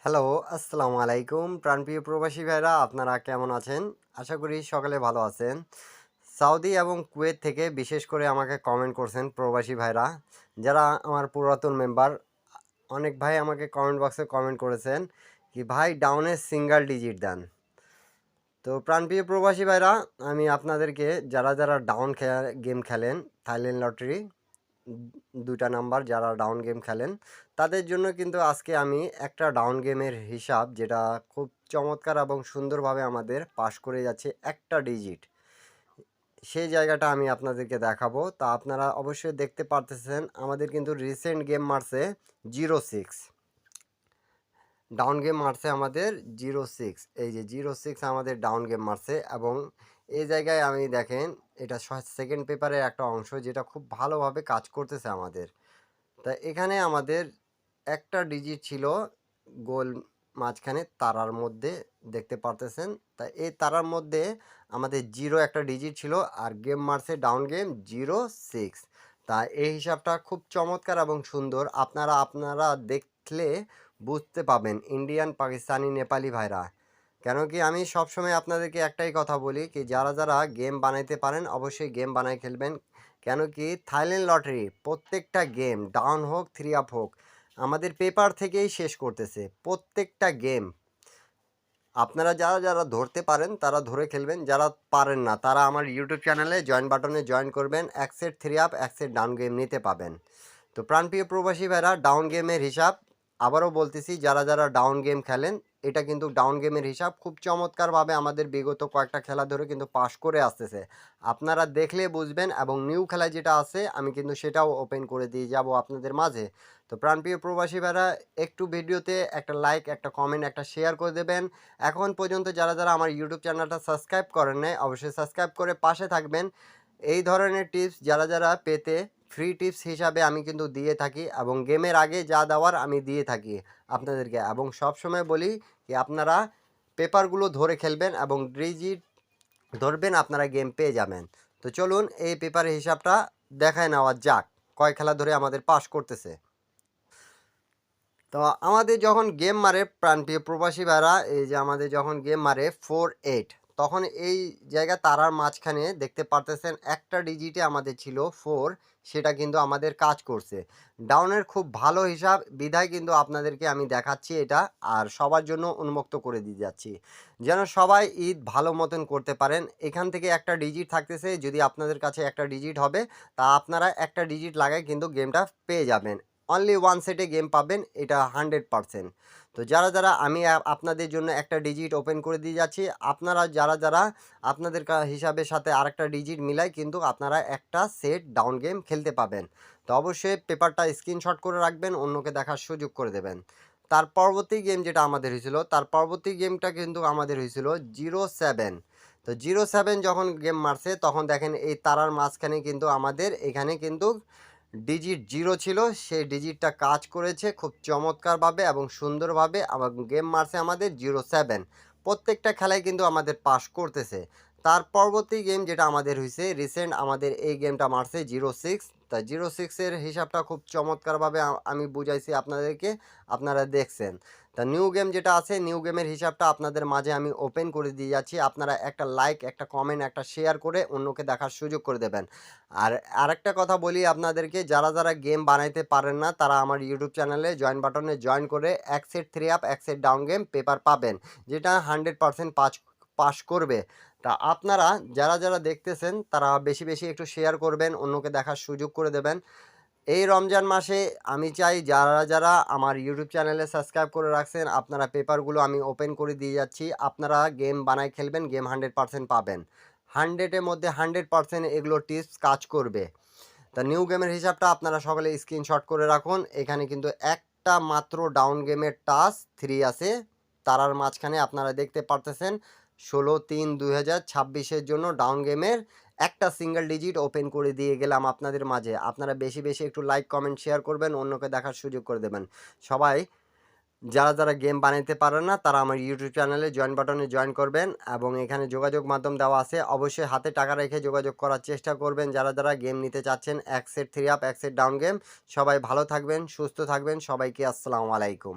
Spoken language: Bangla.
হ্যালো, আসসালামু আলাইকুম। প্রাণপ্রিয় প্রবাসী ভাইরা আপনারা কেমন আছেন? আশা করি সকলে ভালো আছেন। সৌদি এবং কুয়েত থেকে বিশেষ করে আমাকে কমেন্ট করছেন প্রবাসী ভাইরা। যারা আমার পুরাতন মেম্বার, অনেক ভাই আমাকে কমেন্ট বক্সে কমেন্ট করেছেন কি ভাই ডাউনে সিঙ্গেল ডিজিট দেন। তো প্রাণপ্রিয় প্রবাসী ভাইরা, আমি আপনাদেরকে যারা ডাউন গেম খেলেন, থাইল্যান্ড লটারি ২টা নাম্বার যারা ডাউন গেম খেলেন, তাদের জন্য কিন্তু আজকে আমি একটা ডাউন গেমের হিসাব যেটা খুব চমৎকার এবং সুন্দরভাবে আমাদের পাস করে যাচ্ছে একটা ডিজিট। সেই জায়গাটা আমি আপনাদেরকে দেখাবো। তা আপনারা অবশ্যই দেখতে পারতেছেন আমাদের কিন্তু রিসেন্ট গেম মারছে 06। ডাউন গেম মারছে আমাদের 06। এই যে 06 আমাদের ডাউন গেম মারছে এবং এই জায়গায় আমি দেখেন এটা সেকেন্ড পেপারের একটা অংশ যেটা খুব ভালোভাবে কাজ করতেছে আমাদের। তা এখানে আমাদের একটা ডিজিট ছিল গোল মাঝখানে তারার মধ্যে দেখতে পারতেছেন। তা এই তারার মধ্যে আমাদের 0 একটা ডিজিট ছিল আর গেম মারছে ডাউন গেম 06। তা এই হিসাবটা খুব চমৎকার এবং সুন্দর। আপনারা দেখলে বুঝতে পাবেন ইন্ডিয়ান, পাকিস্তানি, নেপালি ভাইরা। কেন কি আমি সবসময় আপনাদেরকে একটাই কথা বলি কি যারা গেম বানাইতে পারেন অবশ্যই গেম বানাই খেলবেন। কেন কি থাইল্যান্ড লটারি প্রত্যেকটা গেম ডাউন হোক থ্রি আপ হোক আমাদের পেপার থেকেই শেষ করতেছে প্রত্যেকটা গেম। আপনারা যারা ধরতে পারেন তারা ধরে খেলবেন, যারা পারেন না তারা আমার ইউটিউব চ্যানেলে জয়েন বাটনে জয়েন করবেন। এক সেট থ্রি আপ এক সেট ডাউন গেম নিতে পাবেন। তো প্রাণপ্রিয় প্রবাসী ভাইরা, ডাউন গেমের হিসাব আবারও বলতেছি, যারা ডাউন গেম খেলেন এটা কিন্তু ডাউন গেমের হিসাব খুব চমৎকারভাবে আমাদের বিগত কয়েকটা খেলা ধরে কিন্তু পাস করে আসতেছে। আপনারা দেখলে বুঝবেন এবং নিউ খেলা যেটা আছে আমি কিন্তু সেটাও ওপেন করে দিয়ে যাব আপনাদের মাঝে। তো প্রাণপ্রিয় প্রবাসী ভাইরা, একটু ভিডিওতে একটা লাইক, একটা কমেন্ট, একটা শেয়ার করে দেবেন। এখন পর্যন্ত যারা আমার ইউটিউব চ্যানেলটা সাবস্ক্রাইব করেন নাই অবশ্যই সাবস্ক্রাইব করে পাশে থাকবেন। এই ধরনের টিপস যারা পেতে ফ্রি টিপস হিসাবে আমি কিন্তু দিয়ে থাকি এবং গেমের আগে যা দেওয়ার আমি দিয়ে থাকি আপনাদেরকে, এবং সবসময় বলি কি আপনারা পেপারগুলো ধরে খেলবেন এবং ডিজিট ধরবেন, আপনারা গেম পেয়ে যাবেন। তো চলুন এই পেপারের হিসাবটা দেখায় নেওয়া যাক কয় খেলা ধরে আমাদের পাস করতেছে। তো আমাদের যখন গেম মারে প্রাণপ্রিয় প্রবাসী ভাইরা, এই যে আমাদের যখন গেম মারে 4-8, তখন এই জায়গা তারার মাঝখানে দেখতে পারতেছেন একটা ডিজিটে আমাদের ছিল 4, সেটা কিন্তু আমাদের কাজ করছে। ডাউনের খুব ভালো হিসাব বিধায় কিন্তু আপনাদেরকে আমি দেখাচ্ছি এটা, আর সবার জন্য উন্মুক্ত করে দিয়ে যাচ্ছি যেন সবাই ঈদ ভালো মতন করতে পারেন। এখান থেকে একটা ডিজিট থাকতেছে, যদি আপনাদের কাছে একটা ডিজিট হবে তা আপনারা একটা ডিজিট লাগায় কিন্তু গেমটা পেয়ে যাবেন। অনলি ওয়ান সেটে গেম পাবেন, এটা 100%। তো যারা আমি আপনাদের জন্য একটা ডিজিট ওপেন করে দিয়ে যাচ্ছি, আপনারা যারা আপনাদের হিসাবের সাথে আরেকটা ডিজিট মিলাই কিন্তু আপনারা একটা সেট ডাউন গেম খেলতে পাবেন। তো অবশ্যই পেপারটা স্ক্রিনশট করে রাখবেন, অন্যকে দেখার সুযোগ করে দেবেন। তার পরবর্তী গেম যেটা আমাদের হয়েছিল, তার পরবর্তী গেমটা কিন্তু আমাদের হয়েছিল 07। তো 07 যখন গেম মারছে তখন দেখেন এই তারার মাঝখানে কিন্তু আমাদের এখানে কিন্তু ডিজিট 0 ছিল, সেই ডিজিটটা কাজ করেছে খুব চমৎকারভাবে এবং সুন্দরভাবে। আমার গেম মারছে আমাদের 07। প্রত্যেকটা খেলায় কিন্তু আমাদের পাস করতেছে। তার পরবর্তী গেম যেটা আমাদের হয়েছে রিসেন্ট, আমাদের এই গেমটা মারছে 06। তা 06-এর হিসাবটা খুব চমৎকারভাবে আমি বুঝাইছি আপনাদেরকে, আপনারা দেখছেন। তা নিউ গেম যেটা আছে নিউ গেমের হিসাবটা আপনাদের মাঝে আমি ওপেন করে দিয়ে যাচ্ছি। আপনারা একটা লাইক, একটা কমেন্ট, একটা শেয়ার করে অন্যকে দেখার সুযোগ করে দেবেন। আর আরেকটা কথা বলি আপনাদেরকে, যারা গেম বানাইতে পারেন না তারা আমার ইউটিউব চ্যানেলে জয়েন বাটনে জয়েন করে এক সেট থ্রি আপ এক সেট ডাউন গেম পেপার পাবেন, যেটা 100% পাস করবে। তা আপনারা যারা দেখতেছেন তারা বেশি একটু শেয়ার করবেন, অন্যকে দেখার সুযোগ করে দেবেন। এই রমজান মাসে আমি চাই যারা আমার ইউটিউব চ্যানেলে সাবস্ক্রাইব করে রাখছেন আপনারা পেপারগুলো আমি ওপেন করে দিয়ে যাচ্ছি, আপনারা গেম বানায় খেলবেন, গেম 100% পাবেন। 100-এর মধ্যে 100% এগুলো টিপস কাজ করবে। তা নিউ গেমের হিসাবটা আপনারা সকলে স্ক্রিনশট করে রাখুন। এখানে কিন্তু একটা মাত্র ডাউন গেমের টাচ 3 আছে তারার মাঝখানে, আপনারা দেখতে পারতেছেন 16/3/2026-এর জন্য ডাউন গেমের একটা সিঙ্গেল ডিজিট ওপেন করে দিয়ে গেলাম আপনাদের মাঝে। আপনারা বেশি একটু লাইক কমেন্ট শেয়ার করবেন, অন্যকে দেখার সুযোগ করে দেবেন। সবাই যারা গেম বানাইতে পারেন না তারা আমার ইউটিউব চ্যানেলে জয়েন বাটনে জয়েন করবেন এবং এখানে যোগাযোগ মাধ্যম দেওয়া আছে, অবশ্যই হাতে টাকা রেখে যোগাযোগ করার চেষ্টা করবেন যারা গেম নিতে চাচ্ছেন এক সেট থ্রি আপ এক সেট ডাউন গেম। সবাই ভালো থাকবেন, সুস্থ থাকবেন, সবাইকে আসসালামু আলাইকুম।